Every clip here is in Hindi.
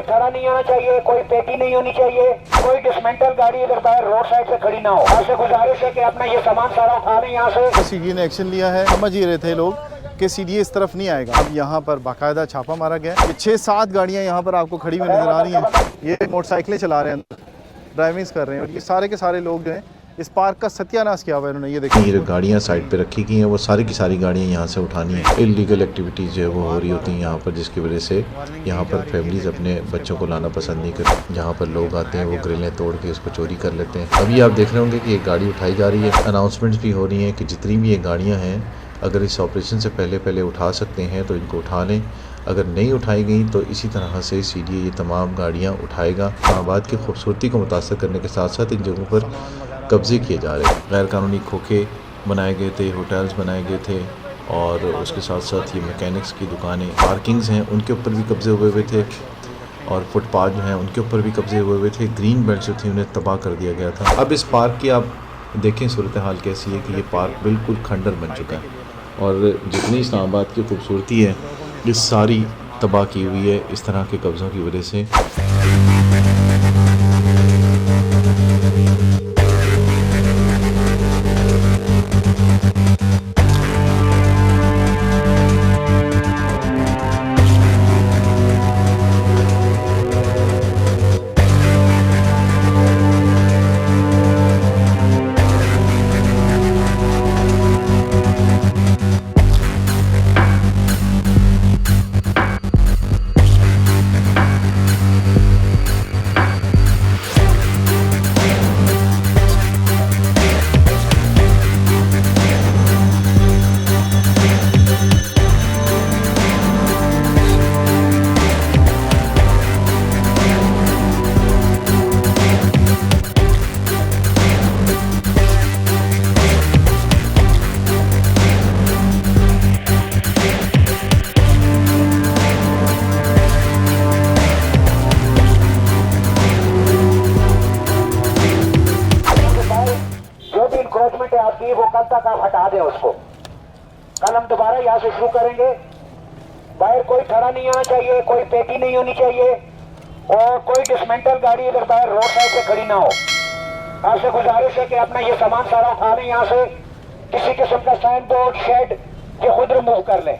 खड़ा नहीं होना चाहिए, कोई पेटी नहीं होनी चाहिए, कोई डिसमेंटल गाड़ी इधर बाहर रोड साइड पे खड़ी ना हो। आपसे गुजारिश है कि अपना ये सामान सारा उठा लें यहाँ से। ये गाड़ियाँ साइड पे रखी गई हैं, वो सारी की सारी गाड़ियाँ यहाँ से उठानी है। इलीगल एक्टिविटीज़ जो है वो हो रही होती हैं यहाँ पर, जिसकी वजह से यहाँ पर फैमिलीज अपने बच्चों को लाना पसंद नहीं करती। जहाँ पर लोग आते हैं वो ग्रिलें तोड़ के उसको चोरी कर लेते हैं। अभी आप देख रहे होंगे कि एक गाड़ी उठाई जा रही है। अनाउंसमेंट्स भी हो रही हैं कि जितनी भी ये गाड़ियाँ हैं, अगर इस ऑपरेशन से पहले उठा सकते हैं तो इनको उठा लें। अगर नहीं उठाई गई तो इसी तरह से सीडीए ये तमाम गाड़ियाँ उठाएगा। इस्लामाबाद की खूबसूरती को मुतासर करने के साथ साथ इन जगहों पर कब्जे किए जा रहे हैं। गैर कानूनी खोखे बनाए गए थे, होटल्स बनाए गए थे, और उसके साथ साथ ये मैकेनिक्स की दुकानें, पार्किंग्स हैं, उनके ऊपर भी कब्जे हुए थे, और फुटपाथ जो हैं उनके ऊपर भी कब्जे हुए थे। ग्रीन बेल्ट जो थी उन्हें तबाह कर दिया गया था। अब इस पार्क की आप देखें सूरत हाल कैसी है कि ये पार्क बिल्कुल खंडर बन चुका है, और जितनी इस्लामाबाद की खूबसूरती है ये सारी तबाह की हुई है इस तरह के कब्ज़ों की वजह से। आपकी वो कल तक आप हटा दें उसको। कल हम दोबारा यहाँ से शुरू करेंगे। बाहर कोई खड़ा नहीं होना चाहिए, कोई पेटी नहीं होनी चाहिए, और कोई डिसमेंटल गाड़ी इधर बाहर रोड साइड पे खड़ी ना हो। आपसे गुजारिश है कि अपना ये सामान सारा उठा लें यहाँ से। किसी किस्म का साइन बोर्ड, शेड ये खुद रिमूव कर लें।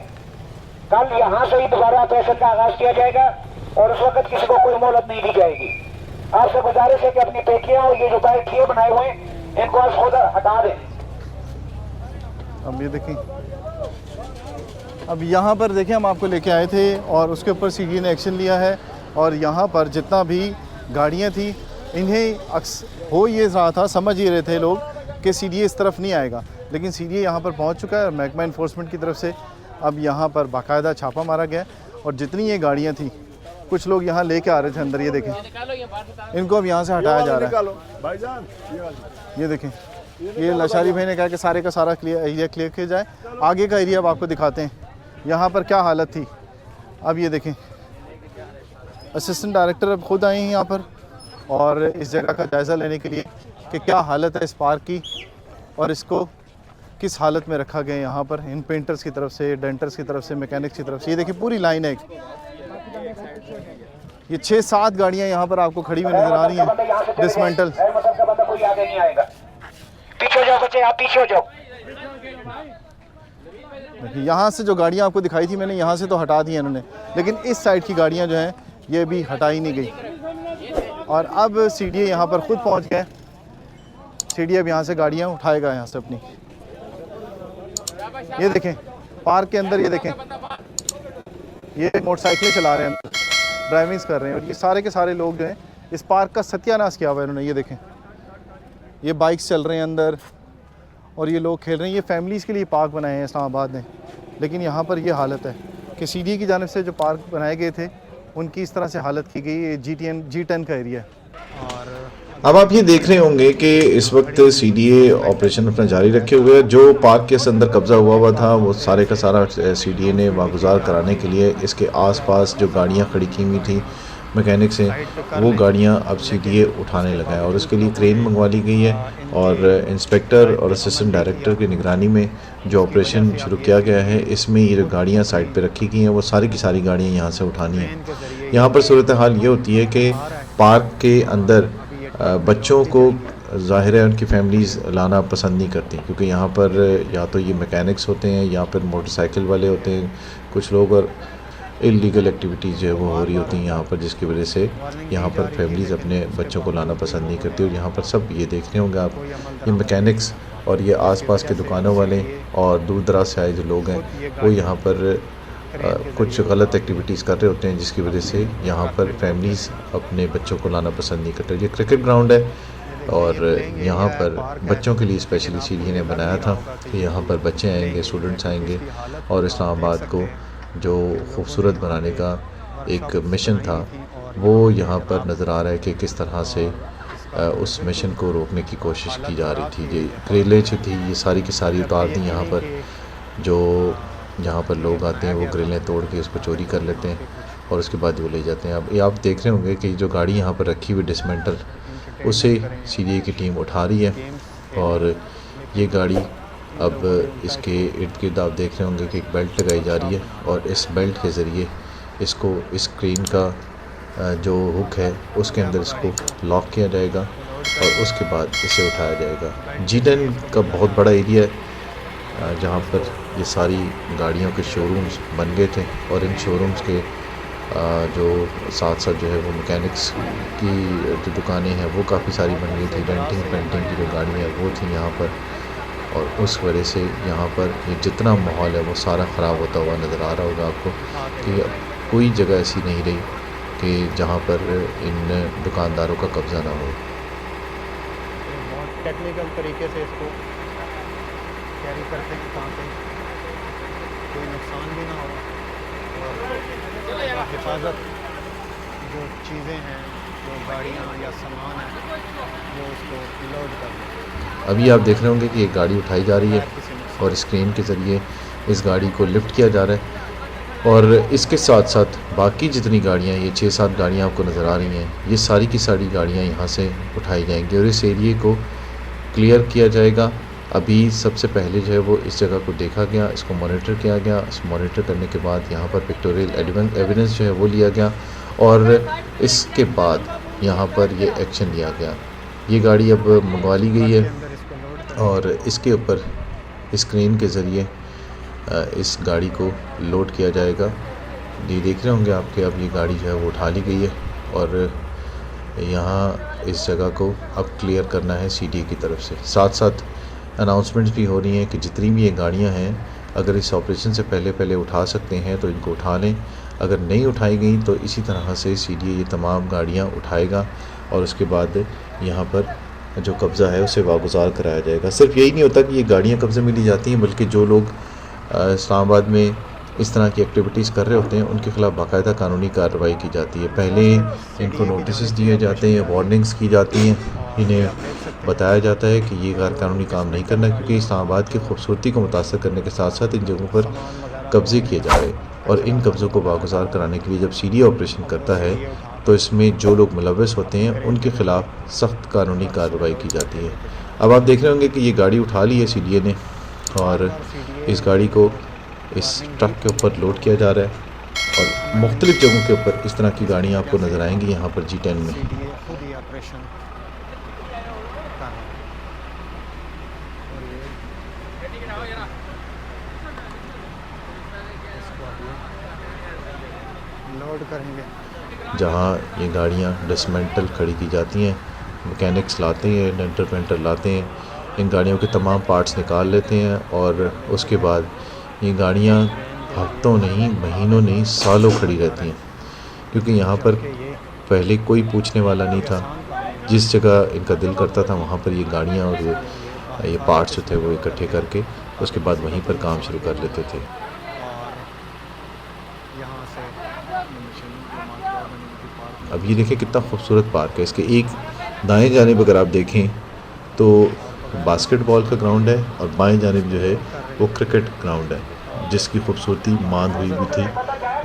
कल यहाँ से ही दोबारा ऑपरेशन का आगाज किया जाएगा, और उस वक्त किसी को कोई मोहलत नहीं दी जाएगी। आपसे गुजारिश है कि अपनी पेटियां और ये जो बाहर ठिए बनाए हुए हैं इनको आप खुद हटा दें। अब ये देखें, अब यहाँ पर देखें हम आपको लेके आए थे, और उसके ऊपर सीडीए ने एक्शन लिया है। और यहाँ पर जितना भी गाड़ियाँ थी इन्हें हो ये रहा था, समझ ही रहे थे लोग कि सीडीए इस तरफ नहीं आएगा, लेकिन सीडीए यहाँ पर पहुँच चुका है महकमा इन्फोर्समेंट की तरफ से। अब यहाँ पर बाकायदा छापा मारा गया, और जितनी ये गाड़ियाँ थी, कुछ लोग यहाँ लेके आ रहे थे अंदर, ये देखें, इनको अब यहाँ से हटाया जा रहा है। ये देखें, ये लशारी भाई ने कहा कि सारे का सारा एरिया क्लियर किया जाए। आगे का एरिया अब आपको दिखाते हैं यहाँ पर क्या हालत थी। अब ये देखें, असिस्टेंट डायरेक्टर अब खुद आए हैं यहाँ पर, और इस जगह का जायज़ा लेने के लिए कि क्या हालत है इस पार्क की, और इसको किस हालत में रखा गया यहाँ पर, इन पेंटर्स की तरफ से, डेंटर्स की तरफ से, मैकेनिक्स की तरफ से। ये देखिए पूरी लाइन है, ये 6-7 गाड़ियाँ यहाँ पर आपको खड़ी हुई नजर आ रही हैं डिसमेंटल। पीछे जाओ बच्चे, आप पीछे जाओ। यहाँ से जो गाड़ियाँ आपको दिखाई थी मैंने, यहाँ से तो हटा दी इन्होंने, लेकिन इस साइड की गाड़ियाँ जो हैं ये भी हटाई नहीं गई। और अब सीडीए यहाँ पर खुद पहुँच गए। सीडीए अब यहाँ से गाड़ियाँ उठाएगा यहाँ से अपनी। ये देखें पार्क के अंदर, ये देखें, ये मोटरसाइकिलें चला रहे हैं, ड्राइविंग कर रहे हैं, और ये सारे के सारे लोग जो हैं इस पार्क का सत्यानाश किया हुआ है इन्होंने। ये देखें, ये बाइक्स चल रहे हैं अंदर, और ये लोग खेल रहे हैं। ये फैमिलीज़ के लिए पार्क बनाए हैं इस्लामाबाद ने, लेकिन यहाँ पर ये हालत है कि सीडीए की जानिब से जो पार्क बनाए गए थे उनकी इस तरह से हालत की गई। ये G10 का एरिया है। अब आप ये देख रहे होंगे कि इस वक्त सीडीए ऑपरेशन अपना जारी रखे हुए है। जो पार्क के अंदर कब्जा हुआ था वो सारे का सारा सीडीए ने वागुजार कराने के लिए इसके आसपास जो गाड़ियां खड़ी की हुई थी मैकेनिक्स हैं वो गाड़ियां अब सीडीए उठाने लगा है और उसके लिए क्रेन मंगवा ली गई है और इंस्पेक्टर और असिस्टेंट डायरेक्टर की निगरानी में जो ऑपरेशन शुरू किया गया है इसमें ये जो गाड़ियाँ साइड पे रखी गई हैं वो सारी की सारी गाड़ियाँ यहाँ से उठानी हैं। यहाँ पर सूरत हाल ये होती है कि पार्क के अंदर बच्चों को ज़ाहिर है उनकी फैमिलीज़ लाना पसंद नहीं करती क्योंकि यहाँ पर या तो ये मैकेनिक्स होते हैं या फिर मोटरसाइकिल वाले होते हैं कुछ लोग और इलीगल एक्टिविटीज़ जो है वो हो रही होती हैं यहाँ पर जिसकी वजह से यहाँ पर फैमिलीज़ अपने बच्चों को लाना पसंद नहीं करती और यहाँ पर सब ये देख रहे होंगे आप ये मैकेनिक्स और ये आसपास के दुकानों वाले और दूर दराज से आए जो लोग हैं वो यहाँ पर कुछ गलत एक्टिविटीज़ कर रहे होते हैं जिसकी वजह से यहाँ पर फैमिलीज़ अपने बच्चों को लाना पसंद नहीं करते। ये क्रिकेट ग्राउंड है और यहाँ पर बच्चों के लिए स्पेशली सीडी ने बनाया था कि यहाँ पर बच्चे आएंगे, स्टूडेंट्स आएंगे और इस्लामाबाद को जो खूबसूरत बनाने का एक मिशन था वो यहाँ पर नज़र आ रहा है कि किस तरह से उस मिशन को रोकने की कोशिश की जा रही थी। ये ग्रिलें जो थी ये सारी की सारी उतार दी यहाँ पर, जो यहाँ पर लोग आते हैं वो ग्रिलें तोड़ के उसको चोरी कर लेते हैं और उसके बाद वो ले जाते हैं। अब ये आप देख रहे होंगे कि जो गाड़ी यहाँ पर रखी हुई डिसमेंटल उसे सीडीए की टीम उठा रही है और ये गाड़ी अब इसके इर्द गिर्द आप देख रहे होंगे कि एक बेल्ट लगाई जा रही है और इस बेल्ट के ज़रिए इसको इस क्रेन का जो हुक है उसके अंदर इसको लॉक किया जाएगा और उसके बाद इसे उठाया जाएगा। G10 का बहुत बड़ा एरिया है जहाँ पर ये सारी गाड़ियों के शोरूम्स बन गए थे और इन शोरूम्स के जो साथ साथ जो है वो मैकेनिक्स की जो दुकानें हैं वो काफ़ी सारी बन गई थी। डेंटिंग पेंटिंग की जो गाड़ियाँ वो थी यहाँ पर और उस वजह से यहाँ पर ये जितना माहौल है वो सारा ख़राब होता हुआ नज़र आ रहा होगा आपको कि कोई जगह ऐसी नहीं रही कि जहाँ पर इन दुकानदारों का कब्ज़ा ना हो। बहुत टेक्निकल तरीके से इसको कैरी करते हैं ताकि कोई नुकसान भी ना हो और हिफाजत जो चीज़ें हैं जो गाड़ियाँ या सामान है वो उसको लोड कर दें। अभी आप देख रहे होंगे कि एक गाड़ी उठाई जा रही है और स्क्रीन के ज़रिए इस गाड़ी को लिफ्ट किया जा रहा है और इसके साथ साथ बाकी जितनी गाड़ियाँ ये 6-7 गाड़ियाँ आपको नज़र आ रही हैं ये सारी की सारी गाड़ियाँ यहाँ से उठाई जाएंगी और इस एरिए को क्लियर किया जाएगा। अभी सबसे पहले जो है वो इस जगह को देखा गया, इसको मॉनिटर किया गया। इस मॉनिटर करने के बाद यहाँ पर पिक्टोरियल एविडेंस जो है वो लिया गया और इसके बाद यहाँ पर ये एक्शन लिया गया। ये गाड़ी अब मंगवा ली गई है और इसके ऊपर स्क्रीन के ज़रिए इस गाड़ी को लोड किया जाएगा। ये देख रहे होंगे आपके अब ये गाड़ी जो है वो उठा ली गई है और यहाँ इस जगह को अब क्लियर करना है सीडीए की तरफ से। साथ साथ अनाउंसमेंट्स भी हो रही हैं कि जितनी भी ये गाड़ियाँ हैं अगर इस ऑपरेशन से पहले उठा सकते हैं तो इनको उठा लें, अगर नहीं उठाई गई तो इसी तरह से सीडीए ये तमाम गाड़ियाँ उठाएगा और उसके बाद यहाँ पर जो कब्ज़ा है उसे वागुजार कराया जाएगा। सिर्फ यही नहीं होता कि ये गाड़ियाँ कब्ज़े में ली जाती हैं बल्कि जो लोग इस्लामाबाद में इस तरह की एक्टिविटीज़ कर रहे होते हैं उनके ख़िलाफ़ बाकायदा कानूनी कार्रवाई की जाती है। पहले इनको नोटिस दिए जाते हैं, वार्निंग्स की जाती हैं, इन्हें बताया जाता है कि ये गैर कानूनी काम नहीं करना क्योंकि इस्लामाबाद की खूबसूरती को मुतासर करने के साथ साथ इन जगहों पर कब्ज़े किए जा रहे हैं और इन कब्ज़ों को वागुजार कराने के लिए जब सीडीए ऑपरेशन करता है तो इसमें जो लोग मुलव्वस होते हैं उनके ख़िलाफ़ सख्त कानूनी कार्रवाई की जाती है। अब आप देख रहे होंगे कि ये गाड़ी उठा ली है सीडीए ने और इस गाड़ी को इस ट्रक के ऊपर लोड किया जा रहा है और मुख्तलिफ़ जगहों के ऊपर इस तरह की गाड़ियाँ आपको नज़र आएंगी यहाँ पर G10 में। लोड करेंगे जहाँ ये गाड़ियाँ डिसमेंटल खड़ी की जाती हैं, मैकेनिक्स लाते हैं, डेंटर पेंटर लाते हैं, इन गाड़ियों के तमाम पार्ट्स निकाल लेते हैं और उसके बाद ये गाड़ियाँ हफ्तों नहीं, महीनों नहीं, सालों खड़ी रहती हैं क्योंकि यहाँ पर पहले कोई पूछने वाला नहीं था। जिस जगह इनका दिल करता था वहाँ पर ये गाड़ियाँ और ये पार्ट्स जो थे वो इकट्ठे करके उसके बाद वहीं पर काम शुरू कर लेते थे। अब ये देखें कितना खूबसूरत पार्क है। इसके एक दाएं जानिब अगर आप देखें तो बास्केटबॉल का ग्राउंड है और बाएं जानिब जो है वो क्रिकेट ग्राउंड है जिसकी खूबसूरती मांद हुई भी थी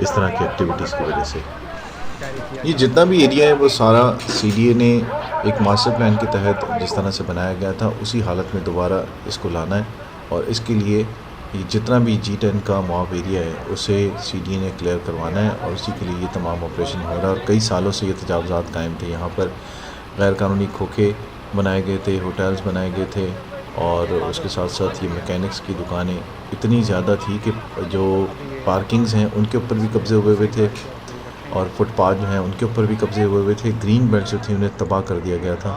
इस तरह की एक्टिविटीज़ की वजह से। कैरी किया ये जा जितना भी एरिया है वो सारा सीडीए ने एक मास्टर प्लान के तहत जिस तरह से बनाया गया था उसी हालत में दोबारा इसको लाना है। और इसके लिए ये जितना भी G10 का मुआफ एरिया है उसे सीडीए ने क्लियर करवाना है और उसी के लिए ये तमाम ऑपरेशन हो रहा है। और कई सालों से ये तजावुज़ात कायम थे, यहाँ पर गैर कानूनी खोखे बनाए गए थे, होटल्स बनाए गए थे और उसके साथ साथ ये मैकेनिक्स की दुकानें इतनी ज़्यादा थी कि जो पार्किंग्स हैं उनके ऊपर भी कब्ज़े हुए थे और फुटपाथ जो हैं उनके ऊपर भी कब्ज़े हुए थे। ग्रीन बेल्ट जो थी उन्हें तबाह कर दिया गया था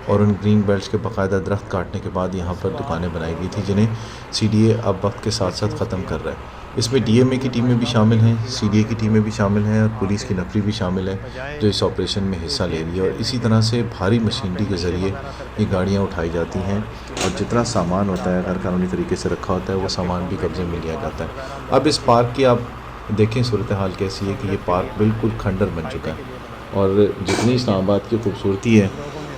और उन ग्रीन बेल्ट्स के बाकायदा दरख्त काटने के बाद यहाँ पर दुकानें बनाई गई थी जिन्हें सीडीए अब वक्त के साथ साथ ख़त्म कर रहा है। इसमें डीएमए की टीमें भी शामिल हैं, सीडीए की टीमें भी शामिल हैं और पुलिस की नफरी भी शामिल है जो इस ऑपरेशन में हिस्सा ले रही है। और इसी तरह से भारी मशीनरी के ज़रिए ये गाड़ियाँ उठाई जाती हैं और जितना सामान होता है गैर कानूनी तरीके से रखा होता है वो सामान भी कब्ज़े में लिया जाता है। अब इस पार्क की आप देखें सूरत हाल कैसी है कि ये पार्क बिल्कुल खंडर बन चुका है और जितनी इस्लामाबाद की खूबसूरती है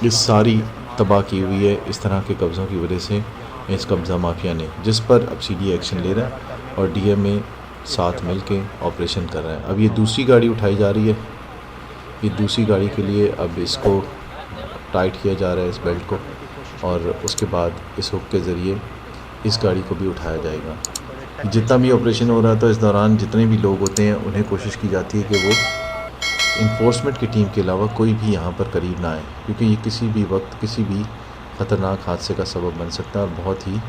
ये सारी तबाह की हुई है इस तरह के कब्ज़ों की वजह से इस कब्ज़ा माफिया ने, जिस पर अब सीडीए एक्शन ले रहा है और डीएमए साथ मिल के ऑपरेशन कर रहा है। अब ये दूसरी गाड़ी उठाई जा रही है, ये दूसरी गाड़ी के लिए अब इसको टाइट किया जा रहा है इस बेल्ट को और उसके बाद इस हुक के ज़रिए इस गाड़ी को भी उठाया जाएगा। जितना भी ऑपरेशन हो रहा है तो इस दौरान जितने भी लोग होते हैं उन्हें कोशिश की जाती है कि वो इन्फोर्समेंट की टीम के अलावा कोई भी यहाँ पर करीब ना आए, क्योंकि ये किसी भी वक्त किसी भी ख़तरनाक हादसे का सबब बन सकता है और बहुत ही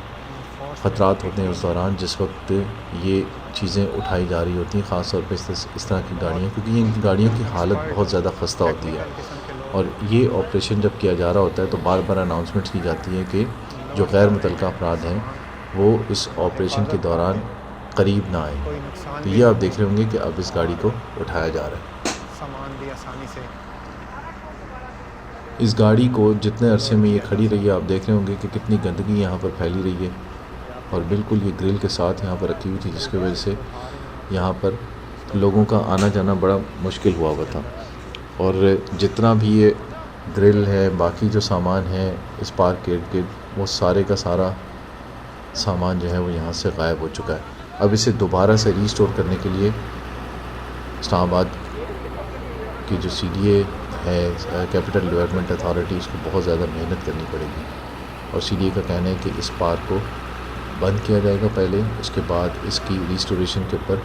ख़तरात होते हैं उस दौरान जिस वक्त ये चीज़ें उठाई जा रही होती हैं, ख़ास तौर पर इस तरह की गाड़ियाँ, क्योंकि इन गाड़ियों की हालत बहुत ज़्यादा खस्ता होती है। और ये ऑपरेशन जब किया जा रहा होता है तो बार बार अनाउंसमेंट्स की जाती है कि जो गैर मुतल्लिक़ा अफराद हैं वो इस ऑपरेशन के दौरान करीब ना आए। तो ये आप देख रहे होंगे कि अब इस गाड़ी को उठाया जा रहा है। सामान भी आसानी से इस गाड़ी को जितने अरसे में ये खड़ी रही है आप देख रहे होंगे कि कितनी गंदगी यहाँ पर फैली रही है और बिल्कुल ये ग्रिल के साथ यहाँ पर रखी हुई थी जिसकी वजह से यहाँ पर लोगों का आना जाना बड़ा मुश्किल हुआ था। और जितना भी ये ग्रिल है, बाकी जो सामान है इस पार्क के इर्द गिर्द, वो सारे का सारा सामान जो है वो यहाँ से गायब हो चुका है। अब इसे दोबारा से रीस्टोर करने के लिए इस्लामाबाद की जो सीडीए है, कैपिटल डेवलपमेंट अथॉरिटी, उसको बहुत ज़्यादा मेहनत करनी पड़ेगी। और सीडीए का कहना है कि इस पार्क को बंद किया जाएगा पहले, उसके बाद इसकी रिस्टोरेशन के ऊपर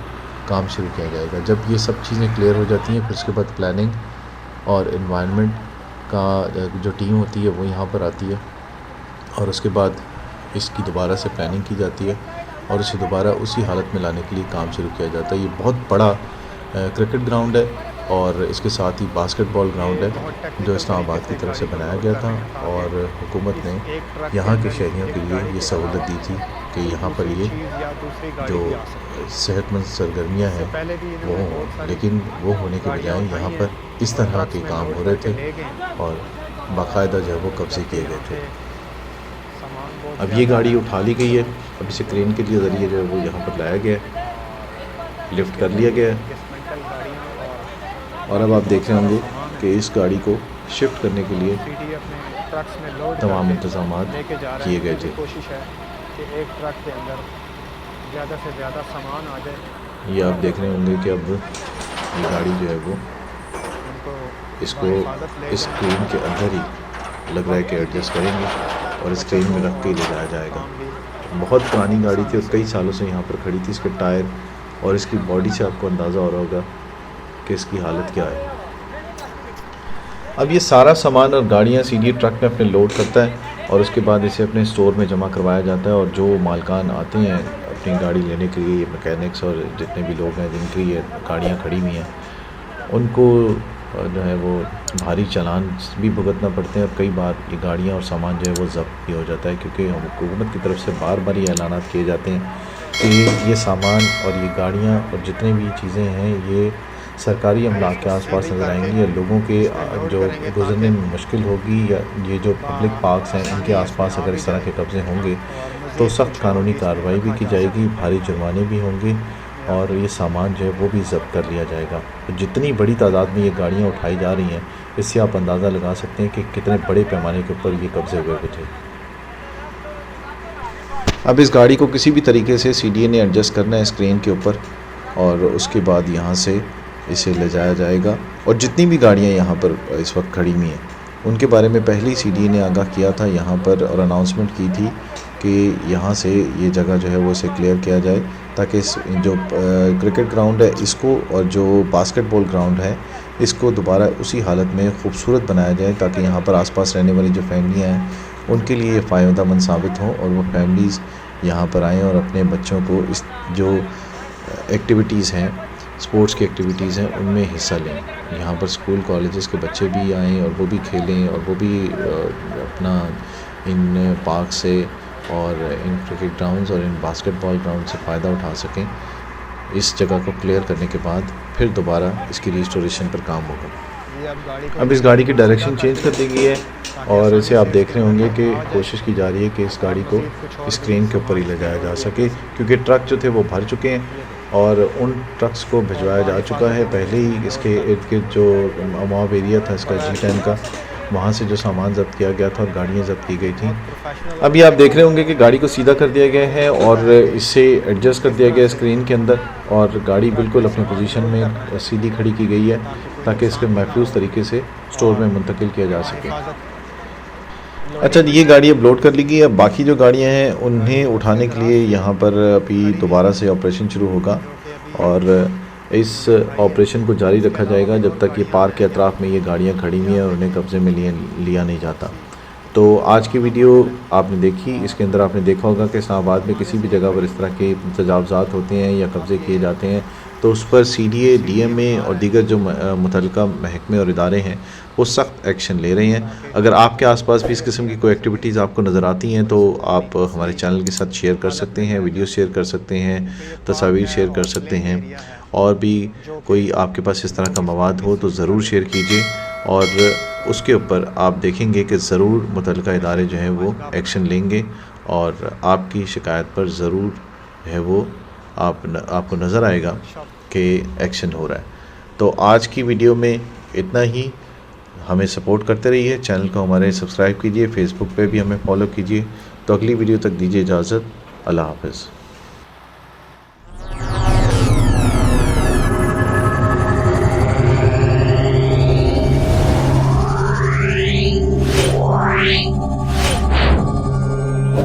काम शुरू किया जाएगा। जब ये सब चीज़ें क्लियर हो जाती हैं फिर उसके बाद प्लानिंग और एनवायरनमेंट का जो टीम होती है वो यहाँ पर आती है और उसके बाद इसकी दोबारा से प्लानिंग की जाती है और इसे दोबारा उसी हालत में लाने के लिए काम शुरू किया जाता है। ये बहुत बड़ा क्रिकेट ग्राउंड है और इसके साथ ही बास्केटबॉल ग्राउंड है जो इस्लामाबाद की तरफ से बनाया गया था और हुकूमत ने यहाँ के शहरियों के लिए ये सहूलत दी थी कि यहाँ पर ये जो सेहतमंद सरगर्मियाँ हैं वो हों, लेकिन वो होने के बजाय यहाँ पर इस तरह के काम हो रहे थे और बाकायदा जो है वो कब्ज़े किए गए थे। अब ये गाड़ी उठा ली गई है, अब इसे क्रेन के लिए ज़रिए जो है वो यहाँ पर लाया गया है, लिफ्ट कर लिया गया है और अब आप देख रहे होंगे कि इस गाड़ी को शिफ्ट करने के लिए तमाम इंतजाम किए गए थे। कोशिश है कि एक ट्रक के अंदर ज़्यादा से ज़्यादा सामान आ जाए। ये आप देख रहे होंगे कि अब ये गाड़ी जो है वो इसको इस क्रेन के अंदर ही लग रहा है कि एडजस्ट करेंगे और इस क्रेन में रख के ले जाया जाएगा। बहुत पुरानी गाड़ी थी और कई सालों से यहाँ पर खड़ी थी। इसके टायर और इसकी बॉडी से आपको अंदाज़ा हो रहा होगा कि इसकी हालत क्या है। अब ये सारा सामान और गाड़ियाँ सीधे ट्रक में अपने लोड करता है और उसके बाद इसे अपने स्टोर में जमा करवाया जाता है और जो मालकान आते हैं अपनी गाड़ी लेने के लिए, मैकेनिक्स और जितने भी लोग हैं जिनकी ये गाड़ियाँ खड़ी हुई हैं, उनको जो है वो भारी चालान भी भुगतना पड़ते हैं और कई बार ये गाड़ियाँ और सामान जो है वो ज़ब्त भी हो जाता है, क्योंकि हुकूमत की तरफ से बार बार ये ऐलानात किए जाते हैं कि ये सामान और ये गाड़ियाँ और जितने भी चीज़ें हैं ये सरकारी अमलाक के आसपास नज़र आएंगी या लोगों के जो गुजरने में मुश्किल होगी, या ये जो पब्लिक पार्क्स हैं इनके आसपास अगर इस तरह के कब्ज़े होंगे तो सख्त कानूनी कार्रवाई भी की जाएगी, भारी जुर्माने भी होंगे और ये सामान जो है वो भी ज़ब्त कर लिया जाएगा। तो जितनी बड़ी तादाद में ये गाड़ियाँ उठाई जा रही हैं इससे आप अंदाज़ा लगा सकते हैं कि कितने बड़े पैमाने के ऊपर ये कब्ज़े हुए थे। अब इस गाड़ी को किसी भी तरीके से सीडीए ने एडजस्ट करना है इस क्रेन के ऊपर और उसके बाद यहाँ से इसे ले जाया जाएगा। और जितनी भी गाड़ियाँ यहाँ पर इस वक्त खड़ी हुई हैं उनके बारे में पहले ही CDA ने आगाह किया था यहाँ पर और अनाउंसमेंट की थी कि यहाँ से ये जगह जो है वो इसे क्लियर किया जाए, ताकि इस जो क्रिकेट ग्राउंड है इसको और जो बास्केटबॉल ग्राउंड है इसको दोबारा उसी हालत में खूबसूरत बनाया जाए, ताकि यहाँ पर आसपास रहने वाली जो फैमिलियाँ हैं उनके लिए फ़ायदेमंद साबित हों और वो फैमिलीज़ यहाँ पर आएँ और अपने बच्चों को इस जो एक्टिविटीज़ हैं, स्पोर्ट्स की एक्टिविटीज़ हैं, उनमें हिस्सा लें। यहाँ पर स्कूल कॉलेजेस के बच्चे भी आएँ और वो भी खेलें और वो भी अपना इन पार्क से और इन क्रिकेट ग्राउंड्स और इन बास्केटबॉल ग्राउंड से फ़ायदा उठा सकें। इस जगह को क्लियर करने के बाद फिर दोबारा इसकी रिस्टोरेशन पर काम होगा। अब इस गाड़ी की डायरेक्शन चेंज कर दी गई है और इसे आप देख रहे होंगे कि कोशिश की जा रही है कि इस गाड़ी को इस क्रेन के ऊपर ही ले जाया जा सके, क्योंकि ट्रक जो थे वो भर चुके हैं और उन ट्रक्स को भिजवाया जा चुका है। पहले ही इसके इर्द गिर्द जो अमाव एरिया था इसका G10 का, वहाँ से जो सामान जब्त किया गया था और गाड़ियाँ जब्त की गई थी। अभी आप देख रहे होंगे कि गाड़ी को सीधा कर दिया गया है और इसे एडजस्ट कर दिया गया स्क्रीन के अंदर और गाड़ी बिल्कुल अपनी पोजीशन में सीधी खड़ी की गई है ताकि इसके महफूज तरीके से स्टोर में मुंतकिल किया जा सके। अच्छा, ये गाड़ी अब लोड कर ली गई है। बाकी जो गाड़ियाँ हैं उन्हें उठाने के लिए यहाँ पर अभी दोबारा से ऑपरेशन शुरू होगा और इस ऑपरेशन को जारी रखा जाएगा जब तक ये पार्क के अतराफ़ में ये गाड़ियाँ खड़ी हुई हैं और उन्हें कब्ज़े में लिया नहीं जाता। तो आज की वीडियो आपने देखी, इसके अंदर आपने देखा होगा कि इस्लामाबाद में किसी भी जगह पर इस तरह के तजावुज़ात होते हैं या कब्ज़े किए जाते हैं तो उस पर CDA, DMA और दीगर जो मुतल्लिका महकमे और इदारे हैं वो सख्त एक्शन ले रहे हैं। अगर आपके आसपास भी इस किस्म की कोई एक्टिविटीज़ आपको नज़र आती हैं तो आप हमारे चैनल के साथ शेयर कर सकते हैं, वीडियो शेयर कर सकते हैं, तस्वीर शेयर कर सकते हैं और भी कोई आपके पास इस तरह का मवाद हो तो ज़रूर शेयर कीजिए और उसके ऊपर आप देखेंगे कि ज़रूर मुतल्लिका इदारे जो हैं वो एक्शन लेंगे और आपकी शिकायत पर ज़रूर है वो आपको नज़र आएगा कि एक्शन हो रहा है। तो आज की वीडियो में इतना ही। हमें सपोर्ट करते रहिए, चैनल को हमारे सब्सक्राइब कीजिए, फेसबुक पे भी हमें फॉलो कीजिए। तो अगली वीडियो तक दीजिए इजाज़त। अल्लाह हाफ़िज़।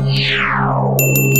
Meow.